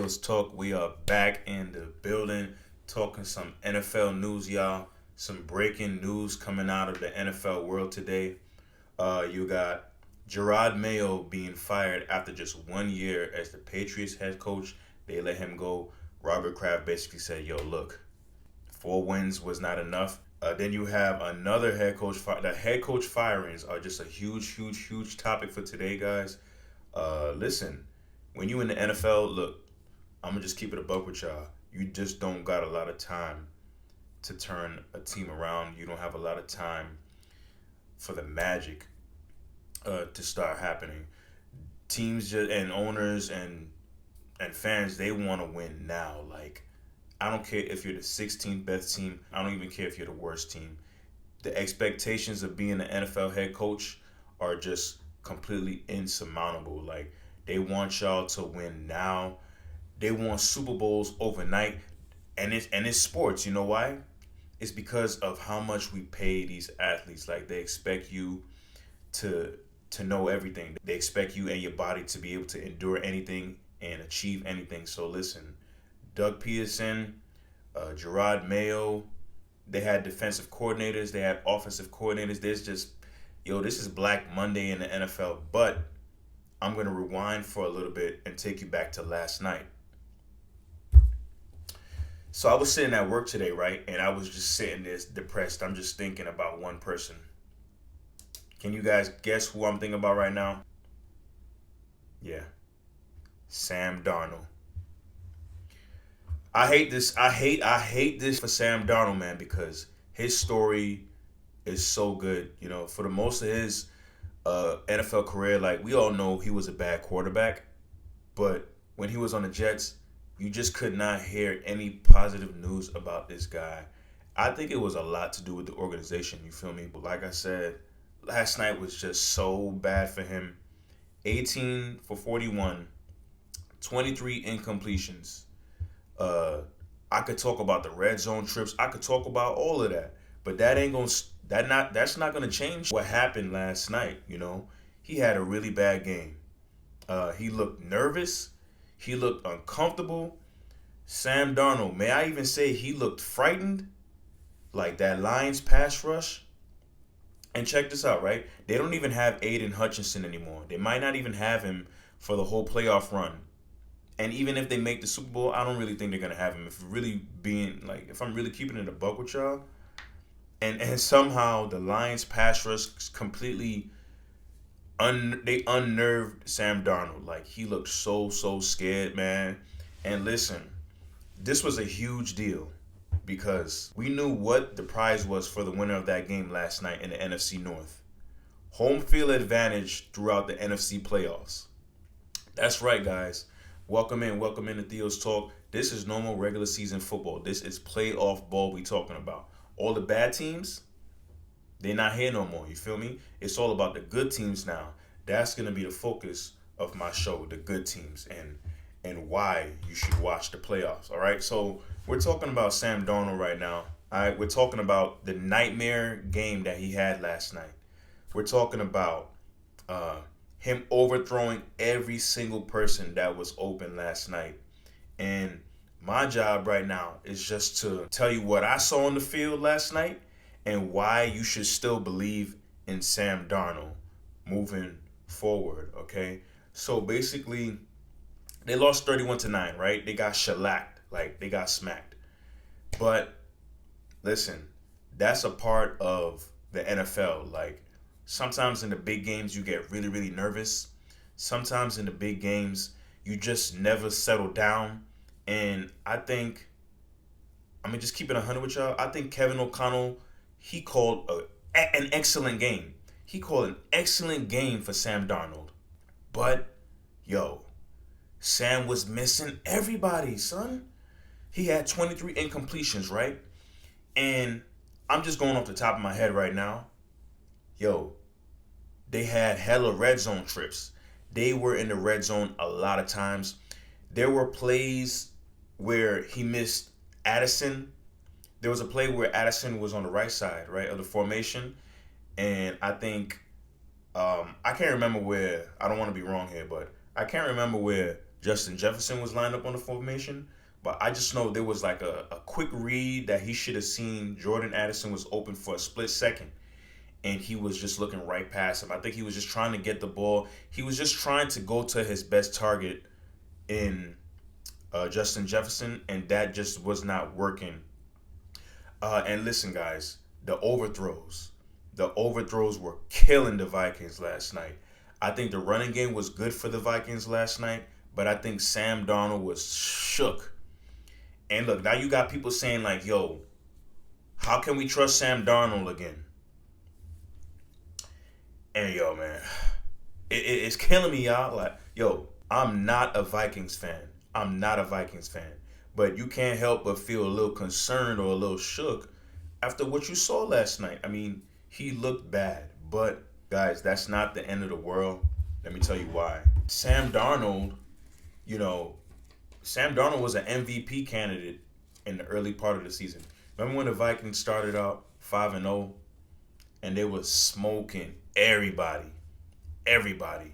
Theo's Talk. We are back in the building talking some NFL news, y'all. Some breaking news coming out of the NFL world today. You got Gerard Mayo being fired after just 1 year as the Patriots head coach. They let him go. Robert Kraft basically said, yo, look, 4 wins was not enough. Then you have another head coach. The head coach firings are just a huge topic for today, guys. Listen, when you in the NFL, look, I'm gonna just keep it a buck with y'all. You just don't got a lot of time to turn a team around. You don't have a lot of time for the magic to start happening. Teams just, and owners and fans, they want to win now. Like, I don't care if you're the 16th best team. I don't even care if you're the worst team. The expectations of being an NFL head coach are just completely insurmountable. Like, they want y'all to win now. They want Super Bowls overnight, and it's sports. You know why? It's because of how much we pay these athletes. Like, they expect you to know everything. They expect you and your body to be able to endure anything and achieve anything. So listen, Doug Peterson, Gerard Mayo, they had defensive coordinators, they had offensive coordinators. This is Black Monday in the NFL. But I'm going to rewind for a little bit and take you back to last night. So I was sitting at work today, right? And I was just sitting there depressed. I'm just thinking about one person. Can you guys guess who I'm thinking about right now? Yeah. Sam Darnold. I hate this. I hate this for Sam Darnold, man, because his story is so good. You know, for the most of his NFL career, like, we all know he was a bad quarterback, but when he was on the Jets, you just could not hear any positive news about this guy. I think it was a lot to do with the organization, you feel me? But like I said, last night was just so bad for him. 18 for 41, 23 incompletions. I could talk about the red zone trips. I could talk about all of that, but that's not gonna change what happened last night. You know, he had a really bad game. He looked nervous. He looked uncomfortable. Sam Darnold, may I even say he looked frightened? Like that Lions pass rush. And check this out, right? They don't even have Aiden Hutchinson anymore. They might not even have him for the whole playoff run. And even if they make the Super Bowl, I don't really think they're gonna have him. If I'm really keeping it a buck with y'all, and somehow the Lions pass rush completely they unnerved Sam Darnold. Like, he looked so scared, man. And listen, this was a huge deal because we knew what the prize was for the winner of that game last night in the NFC North. Home field advantage throughout the NFC playoffs. That's right, guys. Welcome in to Theo's Talk. This is normal regular season football. This is playoff ball we talking about. All the bad teams, they're not here no more. You feel me? It's all about the good teams now. That's gonna be the focus of my show, the good teams, and why you should watch the playoffs. All right. So we're talking about Sam Darnold right now. All right. We're talking about the nightmare game that he had last night. We're talking about him overthrowing every single person that was open last night. And my job right now is just to tell you what I saw on the field last night and why you should still believe in Sam Darnold moving forward, okay? So basically, they lost 31-9, right? They got shellacked, like they got smacked. But listen, that's a part of the NFL. Like, sometimes in the big games, you get really nervous. Sometimes in the big games, you just never settle down. And just keeping 100 with y'all, I think Kevin O'Connell, he called an excellent game. He called an excellent game for Sam Darnold. But, yo, Sam was missing everybody, son. He had 23 incompletions, right? And I'm just going off the top of my head right now. Yo, they had hella red zone trips. They were in the red zone a lot of times. There were plays where he missed Addison. There was a play where Addison was on the right side, right, of the formation. And I think, I can't remember where, I don't want to be wrong here, but I can't remember where Justin Jefferson was lined up on the formation. But I just know there was like a quick read that he should have seen Jordan Addison was open for a split second. And he was just looking right past him. I think he was just trying to get the ball. He was just trying to go to his best target in Justin Jefferson, and that just was not working. And listen, guys, the overthrows were killing the Vikings last night. I think the running game was good for the Vikings last night, but I think Sam Darnold was shook. And look, now you got people saying like, yo, how can we trust Sam Darnold again? And yo, man, it's killing me, y'all. Like, yo, I'm not a Vikings fan. I'm not a Vikings fan. But you can't help but feel a little concerned or a little shook after what you saw last night. I mean, he looked bad. But, guys, that's not the end of the world. Let me tell you why. You know, Sam Darnold was an MVP candidate in the early part of the season. Remember when the Vikings started out 5-0 and they was smoking everybody? Everybody.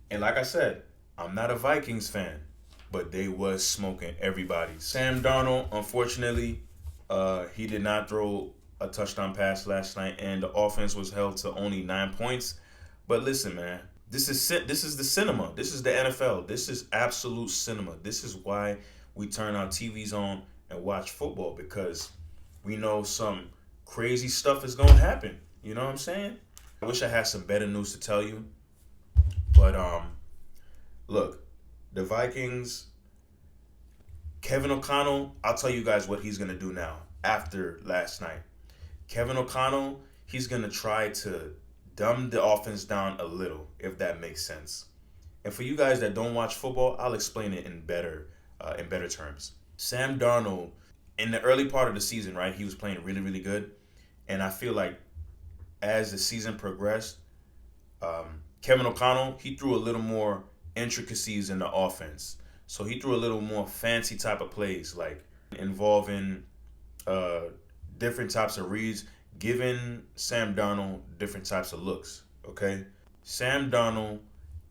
And like I said, I'm not a Vikings fan, but they was smoking everybody. Sam Darnold, unfortunately, he did not throw a touchdown pass last night, and the offense was held to only 9 points. But listen, man, this is the cinema. This is the NFL. This is absolute cinema. This is why we turn our TVs on and watch football, because we know some crazy stuff is gonna happen. You know what I'm saying? I wish I had some better news to tell you, but look, the Vikings, Kevin O'Connell, I'll tell you guys what he's going to do now after last night. Kevin O'Connell, he's going to try to dumb the offense down a little, if that makes sense. And for you guys that don't watch football, I'll explain it in better terms. Sam Darnold, in the early part of the season, right, he was playing really, really good. And I feel like as the season progressed, Kevin O'Connell, he threw a little more intricacies in the offense. So he threw a little more fancy type of plays, like involving different types of reads, giving Sam Darnold different types of looks, okay? Sam Darnold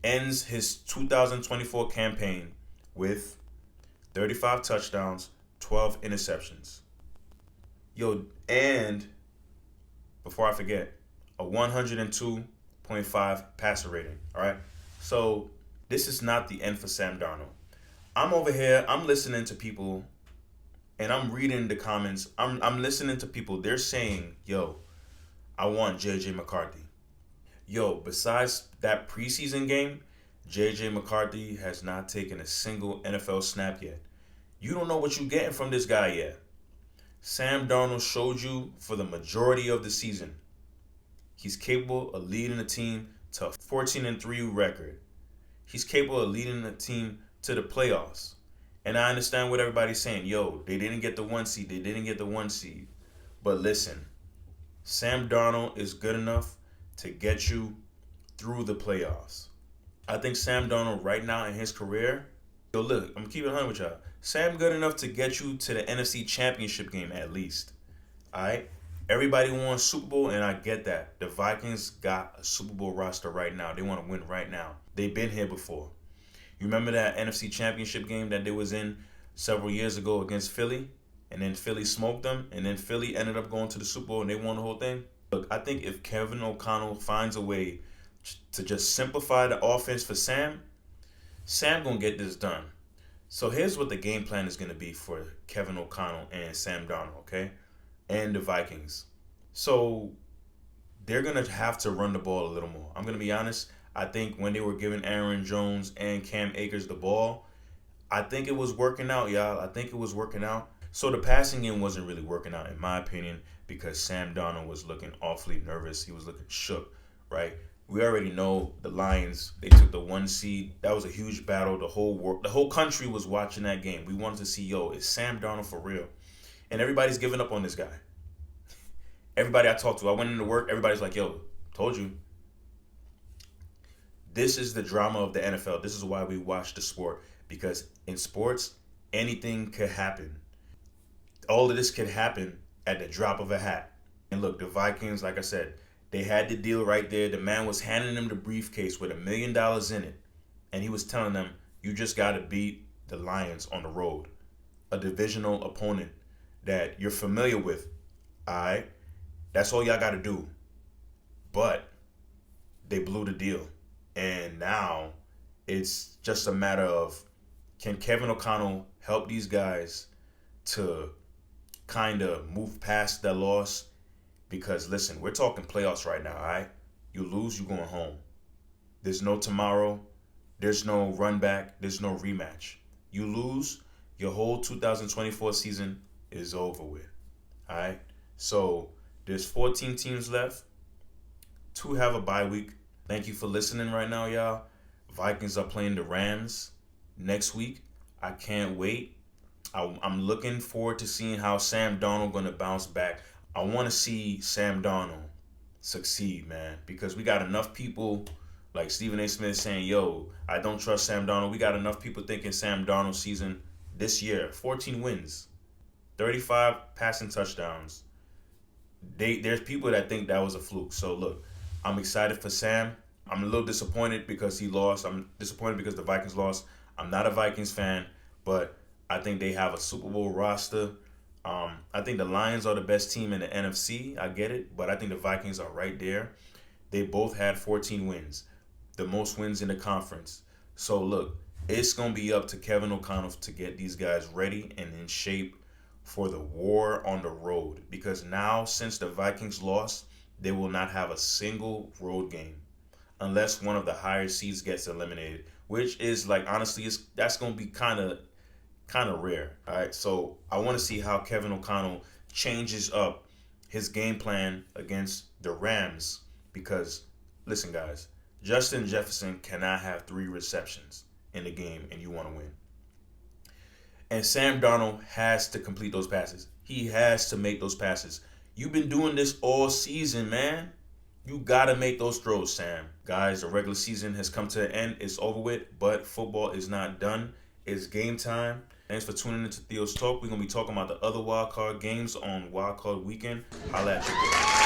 ends his 2024 campaign with 35 touchdowns, 12 interceptions. Yo, and before I forget, a 102.5 passer rating, all right? So this is not the end for Sam Darnold. I'm over here, I'm listening to people, and I'm reading the comments. I'm listening to people. They're saying, yo, I want J.J. McCarthy. Yo, besides that preseason game, J.J. McCarthy has not taken a single NFL snap yet. You don't know what you're getting from this guy yet. Sam Darnold showed you for the majority of the season he's capable of leading the team to a 14-3 record. He's capable of leading the team to the playoffs. And I understand what everybody's saying. Yo, they didn't get the 1 seed. But listen, Sam Darnold is good enough to get you through the playoffs. I think Sam Darnold right now in his career, yo, look, I'm keeping it 100 with y'all. Sam good enough to get you to the NFC Championship game at least. All right? Everybody wants Super Bowl, and I get that. The Vikings got a Super Bowl roster right now. They want to win right now. They've been here before. You remember that NFC Championship game that they was in several years ago against Philly? And then Philly smoked them, and then Philly ended up going to the Super Bowl, and they won the whole thing? Look, I think if Kevin O'Connell finds a way to just simplify the offense for Sam going to get this done. So here's what the game plan is going to be for Kevin O'Connell and Sam Darnold, okay? And the Vikings. So they're going to have to run the ball a little more. I'm going to be honest. I think when they were giving Aaron Jones and Cam Akers the ball, I think it was working out, y'all. I think it was working out. So the passing game wasn't really working out, in my opinion, because Sam Darnold was looking awfully nervous. He was looking shook, right? We already know the Lions, they took the 1 seed. That was a huge battle. The whole country was watching that game. We wanted to see, yo, is Sam Darnold for real? And everybody's giving up on this guy. Everybody I talked to, I went into work, everybody's like, yo, told you. This is the drama of the NFL. This is why we watch the sport. Because in sports, anything could happen. All of this could happen at the drop of a hat. And look, the Vikings, like I said, they had the deal right there. The man was handing them the briefcase with $1 million in it. And he was telling them, You just got to beat the Lions on the road, a divisional opponent that you're familiar with. All right, that's all y'all got to do. But they blew the deal, and now it's just a matter of, can Kevin O'Connell help these guys to kind of move past that loss? Because listen, we're talking playoffs right now. All right, you lose, you're going home. There's no tomorrow. There's no run back. There's no rematch. You lose, your whole 2024 season is over with. All right. So there's 14 teams left. Two have a bye week. Thank you for listening right now, y'all. Vikings are playing the Rams next week. I can't wait. I'm looking forward to seeing how Sam Darnold gonna bounce back. I want to see Sam Darnold succeed, man, because we got enough people like Stephen A. Smith saying, "Yo, I don't trust Sam Darnold." We got enough people thinking Sam Darnold season this year, 14 wins, 35 passing touchdowns. There's people that think that was a fluke. So look, I'm excited for Sam. I'm a little disappointed because he lost. I'm disappointed because the Vikings lost. I'm not a Vikings fan, but I think they have a Super Bowl roster. I think the Lions are the best team in the NFC. I get it, but I think the Vikings are right there. They both had 14 wins, the most wins in the conference. So look, it's gonna be up to Kevin O'Connell to get these guys ready and in shape for the war on the road. Because now, since the Vikings lost, they will not have a single road game unless one of the higher seeds gets eliminated, which is like honestly, that's gonna be kind of rare. All right, so I want to see how Kevin O'Connell changes up his game plan against the Rams. Because listen, guys, Justin Jefferson cannot have 3 receptions in the game and you want to win. And Sam Darnold has to complete those passes. He has to make those passes. You've been doing this all season, man. You gotta make those throws, Sam. Guys, the regular season has come to an end. It's over with, but football is not done. It's game time. Thanks for tuning into Theo's Talk. We're gonna be talking about the other wild card games on Wild Card Weekend. Holla at you.